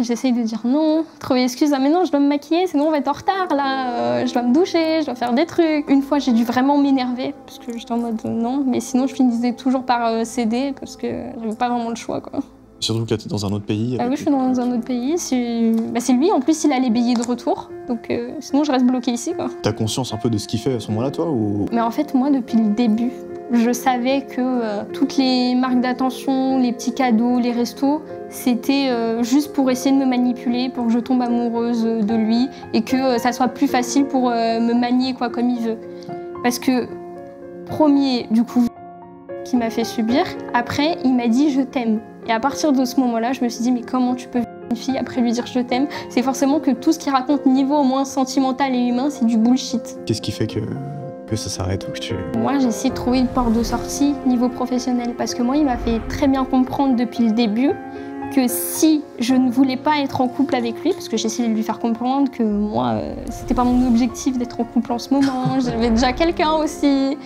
J'essaye de dire non, trouver excuse. Ah mais non, je dois me maquiller, sinon on va être en retard là. Je dois me doucher, je dois faire des trucs. Une fois, j'ai dû vraiment m'énerver parce que j'étais en mode non, mais sinon je finissais toujours par céder parce que j'avais pas vraiment le choix, quoi. Surtout que là, t'es dans un autre pays. Ah oui, je suis dans un autre pays. C'est lui, en plus, il a les billets de retour. Donc sinon, je reste bloquée ici, quoi. T'as conscience un peu de ce qu'il fait à ce moment-là, toi ou... Mais en fait, moi, depuis le début, je savais que toutes les marques d'attention, les petits cadeaux, les restos, c'était juste pour essayer de me manipuler, pour que je tombe amoureuse de lui et que ça soit plus facile pour me manier, quoi, comme il veut. Parce que, premier, du coup, qui m'a fait subir, après, il m'a dit « je t'aime ». Et à partir de ce moment-là, je me suis dit, mais comment tu peux une fille après lui dire je t'aime? C'est forcément que tout ce qu'il raconte niveau au moins sentimental et humain, c'est du bullshit. Qu'est-ce qui fait que ça s'arrête ou que tu... Moi, j'ai essayé de trouver une porte de sortie niveau professionnel parce que moi, il m'a fait très bien comprendre depuis le début que si je ne voulais pas être en couple avec lui, parce que j'ai essayé de lui faire comprendre que moi, c'était pas mon objectif d'être en couple en ce moment, j'avais déjà quelqu'un aussi.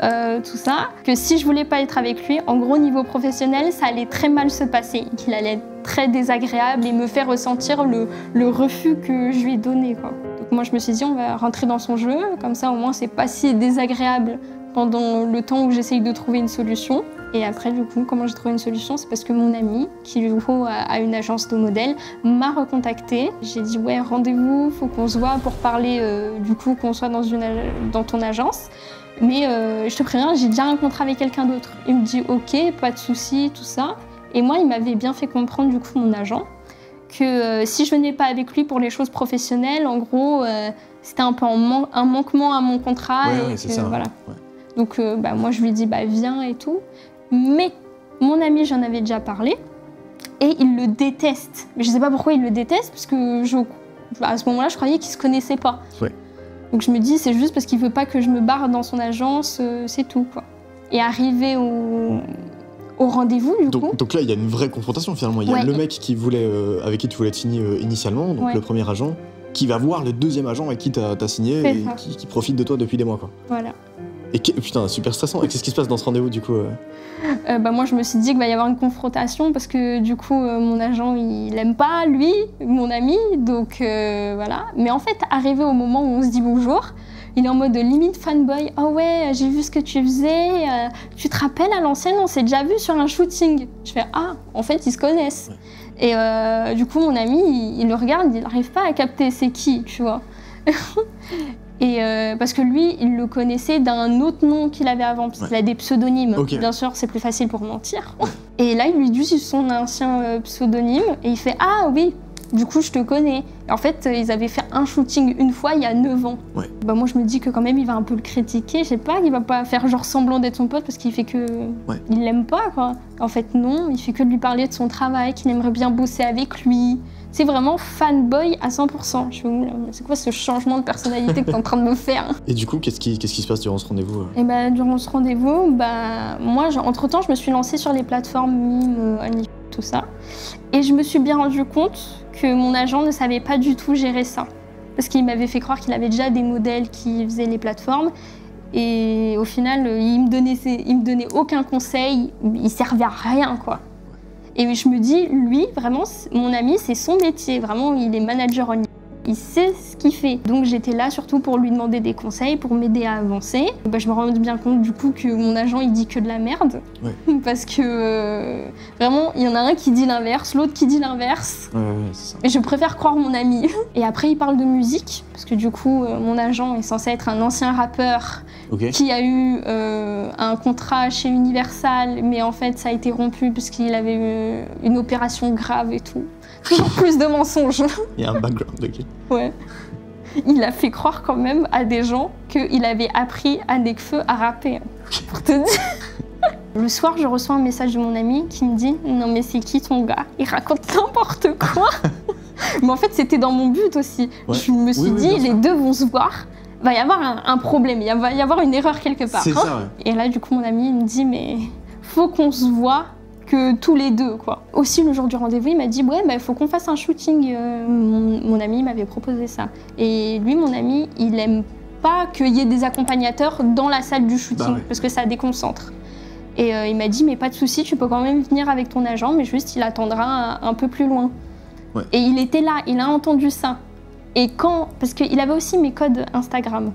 Tout ça, que si je voulais pas être avec lui, en gros niveau professionnel, ça allait très mal se passer, qu'il allait être très désagréable et me faire ressentir le refus que je lui ai donné, quoi. Donc moi je me suis dit on va rentrer dans son jeu, comme ça au moins c'est pas si désagréable pendant le temps où j'essaye de trouver une solution. Et après du coup comment j'ai trouvé une solution, c'est parce que mon ami qui du coup a une agence de modèles m'a recontactée. J'ai dit ouais rendez-vous, faut qu'on se voit pour parler du coup qu'on soit dans ton agence. Mais je te préviens, j'ai déjà un contrat avec quelqu'un d'autre. Il me dit ok, pas de souci, tout ça. Et moi, il m'avait bien fait comprendre, du coup, mon agent, que si je venais pas avec lui pour les choses professionnelles, en gros, c'était un peu un manquement à mon contrat. Ouais, c'est ça. Voilà. Ouais. Donc moi, je lui dis viens et tout. Mais mon ami, j'en avais déjà parlé, et il le déteste. Mais je sais pas pourquoi il le déteste, parce que à ce moment-là, je croyais qu'ils se connaissaient pas. Ouais. Donc je me dis, c'est juste parce qu'il veut pas que je me barre dans son agence, c'est tout, quoi. Et arrivé au rendez-vous, du coup... Donc là, il y a une vraie confrontation, finalement. Il y a le mec qui voulait, avec qui tu voulais te signer initialement, donc le premier agent, qui va voir le deuxième agent avec qui t'as signé et qui profite de toi depuis des mois, quoi. Voilà. Et putain, super stressant. Et qu'est-ce qui se passe dans ce rendez-vous, du coup moi, je me suis dit qu'il va y avoir une confrontation parce que, du coup, mon agent, il aime pas, lui, mon ami, donc voilà. Mais en fait, arrivé au moment où on se dit bonjour, il est en mode limite fanboy. « Oh ouais, j'ai vu ce que tu faisais, tu te rappelles à l'ancienne, on s'est déjà vu sur un shooting. » Je fais « Ah, en fait, ils se connaissent. » Et du coup, mon ami, il le regarde, il n'arrive pas à capter c'est qui, tu vois. Et parce que lui, il le connaissait d'un autre nom qu'il avait avant, parce qu'il a des pseudonymes. Okay. Bien sûr, c'est plus facile pour mentir. Et là, il lui dit son ancien pseudonyme, et il fait « Ah oui, du coup, je te connais. » Et en fait, ils avaient fait un shooting une fois, il y a 9 ans. Ouais. Moi, je me dis que quand même, il va un peu le critiquer. Je sais pas, il va pas faire genre semblant d'être son pote, parce qu'il fait que... Il l'aime pas, quoi. En fait, non, il fait que de lui parler de son travail, qu'il aimerait bien bosser avec lui. C'est vraiment fanboy à 100%. Je me dis, c'est quoi ce changement de personnalité que t'es en train de me faire? Et du coup, qu'est-ce qui se passe durant ce rendez-vous? Et durant ce rendez-vous, moi, entre-temps, je me suis lancée sur les plateformes Mime, tout ça. Et je me suis bien rendu compte que mon agent ne savait pas du tout gérer ça. Parce qu'il m'avait fait croire qu'il avait déjà des modèles qui faisaient les plateformes. Et au final, il me donnait aucun conseil, il servait à rien, quoi. Et je me dis, lui, vraiment, mon ami, c'est son métier. Vraiment, il est manager en ligne. Il sait ce qu'il fait. Donc j'étais là surtout pour lui demander des conseils, pour m'aider à avancer. Je me rends bien compte du coup que mon agent il dit que de la merde. Ouais. Parce que vraiment il y en a un qui dit l'inverse, l'autre qui dit l'inverse. Ouais, c'est ça. Et je préfère croire mon ami. Et après il parle de musique, parce que du coup mon agent est censé être un ancien rappeur qui a eu un contrat chez Universal, mais en fait ça a été rompu parce qu'il avait eu une opération grave et tout. Toujours plus de mensonges. Il y a un background, ok. Ouais. Il a fait croire quand même à des gens qu'il avait appris à Nekfeu à rapper. Pour te dire. Le soir, je reçois un message de mon ami qui me dit « Non mais c'est qui ton gars? Il raconte n'importe quoi !» Mais en fait, c'était dans mon but aussi. Ouais. Je me suis dit « Les deux vont se voir. Il va y avoir un problème, il va y avoir une erreur quelque part. » C'est ça, ouais. Et là, du coup, mon ami il me dit « Mais faut qu'on se voit. » Que tous les deux, quoi. Aussi, le jour du rendez-vous, il m'a dit « Ouais, il faut qu'on fasse un shooting. » Mon ami m'avait proposé ça. Et lui, mon ami, il aime pas qu'il y ait des accompagnateurs dans la salle du shooting, parce que ça déconcentre. Et il m'a dit « Mais pas de souci, tu peux quand même venir avec ton agent, mais juste, il attendra un peu plus loin. Ouais. » Et il était là, il a entendu ça. Et quand... Parce qu'il avait aussi mes codes Instagram.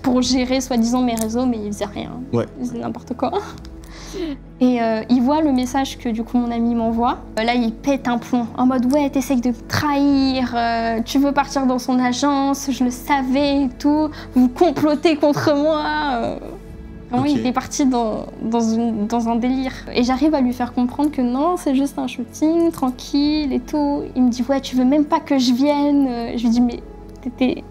Pour gérer, soi-disant, mes réseaux, mais il faisait rien. Ouais. Il faisait n'importe quoi. Et il voit le message que du coup mon ami m'envoie. Là, il pète un plomb en mode « Ouais, t'essayes de me trahir, tu veux partir dans son agence, je le savais et tout, vous complotez contre moi. » Vraiment, il était parti dans un délire. Et j'arrive à lui faire comprendre que non, c'est juste un shooting, tranquille et tout. Il me dit « Ouais, tu veux même pas que je vienne. » Je lui dis « Mais t'étais...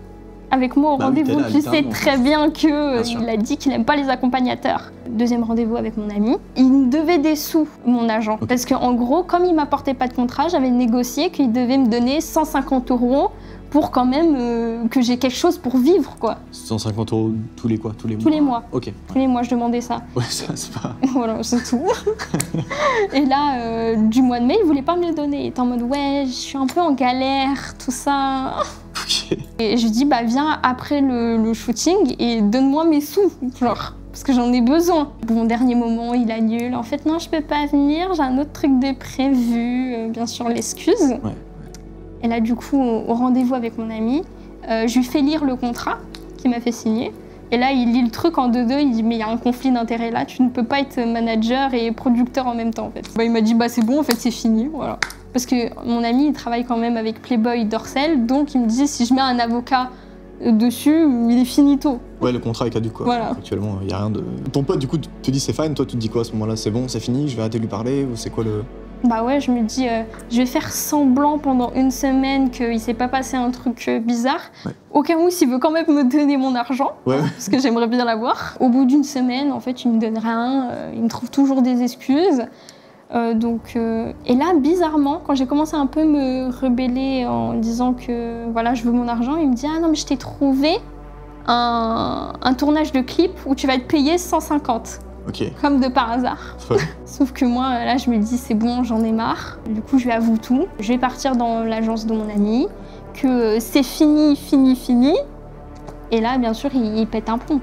avec moi au rendez-vous, tu sais très bien qu'il a dit qu'il n'aime pas les accompagnateurs. Deuxième rendez-vous avec mon ami, il me devait des sous, mon agent. Parce qu'en gros, comme il ne m'apportait pas de contrat, j'avais négocié qu'il devait me donner 150 € pour quand même que j'ai quelque chose pour vivre, quoi. 150 € tous les quoi? Tous les mois? Tous les mois. Ok. Tous les mois, je demandais ça. Ouais, ça, c'est pas... Voilà, c'est tout. Et là, du mois de mai, il voulait pas me les donner. Il était en mode, ouais, je suis un peu en galère, tout ça. Et je lui dis, bah viens après le shooting et donne-moi mes sous, genre, parce que j'en ai besoin. Bon, dernier moment, il annule. En fait, non, je peux pas venir, j'ai un autre truc de prévu, bien sûr, l'excuse. Ouais. Et là, du coup, au rendez-vous avec mon ami, je lui fais lire le contrat qu'il m'a fait signer. Et là, il lit le truc en deux-deux, il dit « Mais il y a un conflit d'intérêts là, tu ne peux pas être manager et producteur en même temps, en fait. » Il m'a dit « Bah c'est bon, en fait, c'est fini, voilà. » Parce que mon ami, il travaille quand même avec Playboy Dorsel, donc il me disait « Si je mets un avocat dessus, il est finito. » Ouais, le contrat est caduc, quoi. Voilà. Actuellement, il n'y a rien de... Ton pote, du coup, te dit « C'est fine », toi, tu te dis quoi à ce moment-là? C'est bon, c'est fini, je vais arrêter de lui parler, ou c'est quoi le... Bah ouais, je me dis, je vais faire semblant pendant une semaine qu'il s'est pas passé un truc bizarre. Ouais. Au cas où, s'il veut quand même me donner mon argent, parce que j'aimerais bien l'avoir. Au bout d'une semaine, en fait, il me donne rien, il me trouve toujours des excuses. Et là, bizarrement, quand j'ai commencé à un peu me rebeller en disant que voilà, je veux mon argent, il me dit « Ah non, mais je t'ai trouvé un tournage de clip où tu vas être payé 150. » Comme de par hasard. Ouais. Sauf que moi, là, je me dis, c'est bon, j'en ai marre. Du coup, je lui avoue tout. Je vais partir dans l'agence de mon ami, que c'est fini, fini, fini. Et là, bien sûr, il pète un plomb.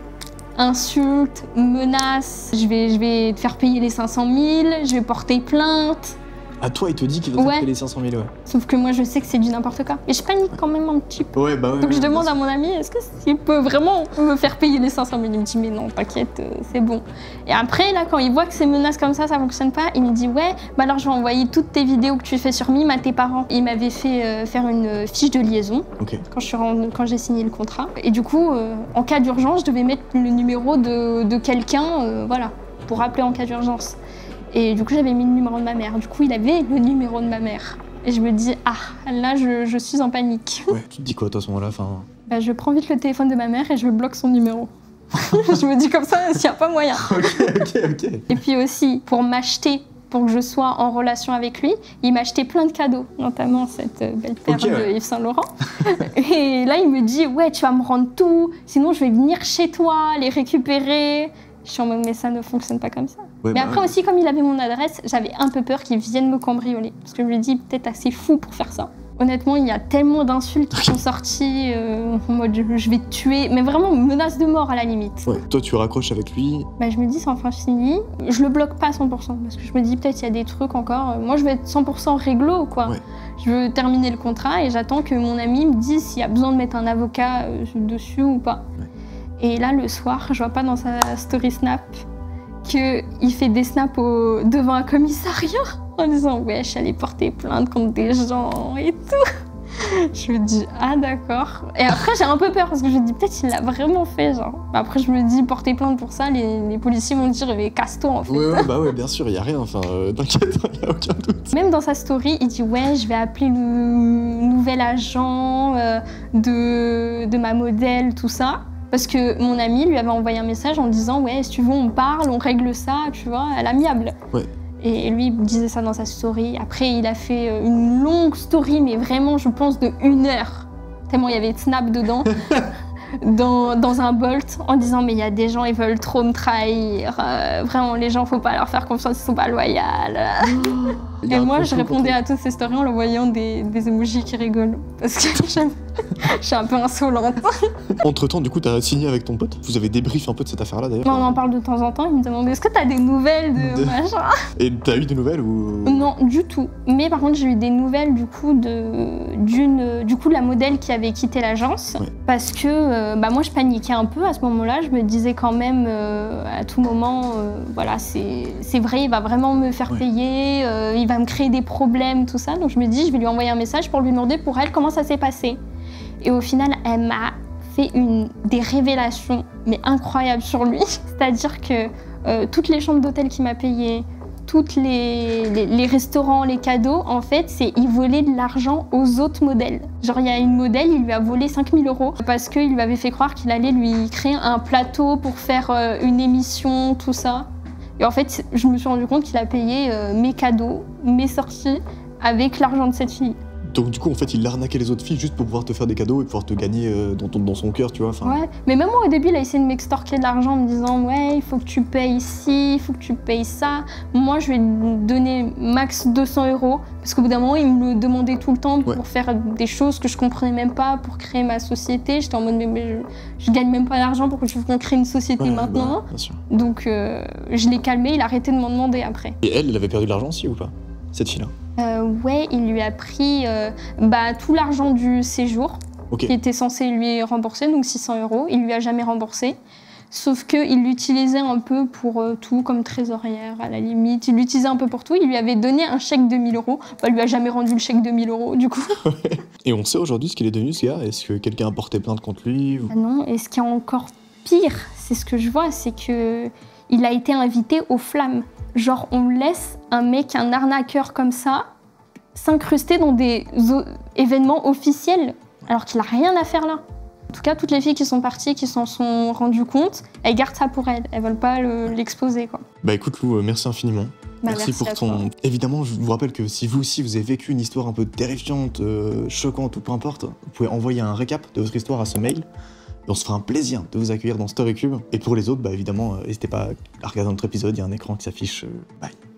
Insulte, menace, je vais te faire payer les 500 000, je vais porter plainte. À toi, il te dit qu'il va te faire payer les 500 000, ouais. Sauf que moi, je sais que c'est du n'importe quoi. Et je panique quand même un petit peu. Ouais, bah ouais. Donc je demande à mon ami, est-ce qu'il peut vraiment me faire payer les 500 000? Il me dit, mais non, t'inquiète, c'est bon. Et après, là, quand il voit que ces menaces comme ça fonctionne pas, il me dit, ouais, bah alors je vais envoyer toutes tes vidéos que tu fais sur Mime à tes parents. Il m'avait fait faire une fiche de liaison quand j'ai signé le contrat. Et du coup, en cas d'urgence, je devais mettre le numéro de quelqu'un, voilà, pour appeler en cas d'urgence. Et du coup, j'avais mis le numéro de ma mère. Du coup, il avait le numéro de ma mère. Et je me dis, ah, là, je suis en panique. Ouais, tu te dis quoi, toi, à ce moment-là? Bah, je prends vite le téléphone de ma mère et je bloque son numéro. Je me dis comme ça, s'il n'y a pas moyen. Ok. Et puis aussi, pour m'acheter, pour que je sois en relation avec lui, il m'a acheté plein de cadeaux, notamment cette belle paire de Yves Saint Laurent. Et là, il me dit, ouais, tu vas me rendre tout, sinon je vais venir chez toi, les récupérer. Je suis en mode, mais ça ne fonctionne pas comme ça. Ouais, mais après aussi, comme il avait mon adresse, j'avais un peu peur qu'il vienne me cambrioler. Parce que je lui ai dit, peut-être assez fou pour faire ça. Honnêtement, il y a tellement d'insultes qui sont sorties en mode je vais te tuer, mais vraiment menace de mort à la limite. Ouais, toi tu raccroches avec lui. Bah, je me dis c'est enfin fini. Je le bloque pas à 100% parce que je me dis peut-être il y a des trucs encore. Moi je veux être 100% réglo quoi. Ouais. Je veux terminer le contrat et j'attends que mon ami me dise s'il y a besoin de mettre un avocat dessus ou pas. Ouais. Et là le soir, je vois pas dans sa story Snap qu'il fait des snaps devant un commissariat en disant ouais je suis allée porter plainte contre des gens et tout. Je me dis ah d'accord. Et après j'ai un peu peur parce que je me dis peut-être il l'a vraiment fait genre. Après je me dis porter plainte pour ça, les policiers vont dire mais casse-toi en fait. Ouais, bien sûr, y a rien, enfin t'inquiète, y a aucun doute. Même dans sa story, il dit ouais je vais appeler le nouvel agent de ma modèle, tout ça. Parce que mon ami lui avait envoyé un message en disant ouais si tu veux on parle, on règle ça, tu vois, à l'amiable. Ouais. Et lui il disait ça dans sa story. Après il a fait une longue story mais vraiment je pense de 1 heure. Tellement il y avait de snap dedans. dans un Bolt en disant mais il y a des gens ils veulent trop me trahir, vraiment les gens faut pas leur faire confiance, ils sont pas loyaux. Et moi je répondais à toutes ces stories en leur voyant des emojis qui rigolent parce que je suis un peu insolente. Entre temps du coup t'as signé avec ton pote, vous avez débrief un peu de cette affaire là d'ailleurs. On en parle de temps en temps, il me demande est-ce que t'as des nouvelles de machin. Et t'as eu des nouvelles ou? Non du tout, mais par contre j'ai eu des nouvelles du coup de la modèle qui avait quitté l'agence. Ouais. Parce que moi je paniquais un peu à ce moment-là, je me disais quand même à tout moment voilà c'est vrai il va vraiment me faire payer, il va me créer des problèmes tout ça, donc je me dis je vais lui envoyer un message pour lui demander pour elle comment ça s'est passé. Et au final elle m'a fait des révélations mais incroyables sur lui, c'est-à-dire que toutes les chambres d'hôtel qu'il m'a payées, tous les restaurants, les cadeaux, en fait, il volait de l'argent aux autres modèles. Genre, il y a une modèle, il lui a volé 5 000 € parce qu'il lui avait fait croire qu'il allait lui créer un plateau pour faire une émission, tout ça. Et en fait, je me suis rendu compte qu'il a payé mes cadeaux, mes sorties, avec l'argent de cette fille. Donc du coup, en fait, il arnaquait les autres filles juste pour pouvoir te faire des cadeaux et pouvoir te gagner dans son cœur, tu vois. Ouais, mais même moi, au début, il a essayé de m'extorquer de l'argent en me disant « Ouais, il faut que tu payes ci, il faut que tu payes ça. » Moi, je vais lui donner max 200 €, parce qu'au bout d'un moment, il me le demandait tout le temps pour faire des choses que je comprenais même pas, pour créer ma société. J'étais en mode « Mais je gagne même pas d'argent, pourquoi tu veux qu'on crée une société maintenant ?» bien sûr. Donc, je l'ai calmé, il a arrêté de m'en demander après. Et elle avait perdu de l'argent aussi ou pas, cette fille-là? Ouais, il lui a pris tout l'argent du séjour qui était censé lui rembourser, donc 600 €. Il lui a jamais remboursé. Sauf qu'il l'utilisait un peu pour tout, comme trésorière à la limite. Il l'utilisait un peu pour tout. Il lui avait donné un chèque de 1 000 €. Il lui a jamais rendu le chèque de 1 000 € du coup. Et on sait aujourd'hui ce qu'il est devenu ce gars? Est-ce que quelqu'un a porté plainte contre lui ou... Ah non, et ce qui est encore pire, c'est ce que je vois, c'est que il a été invité aux flammes. Genre, on laisse un mec, un arnaqueur comme ça, s'incruster dans des événements officiels, alors qu'il n'a rien à faire là. En tout cas, toutes les filles qui sont parties, qui s'en sont rendues compte, elles gardent ça pour elles. Elles veulent pas l'exposer, quoi. Bah écoute Lou, merci infiniment. Merci pour ton... Évidemment, je vous rappelle que si vous aussi vous avez vécu une histoire un peu terrifiante, choquante ou peu importe, vous pouvez envoyer un récap de votre histoire à ce mail. Et on se fera un plaisir de vous accueillir dans StoryCube. Et pour les autres, bah évidemment, n'hésitez pas à regarder notre épisode, il y a un écran qui s'affiche. Bye.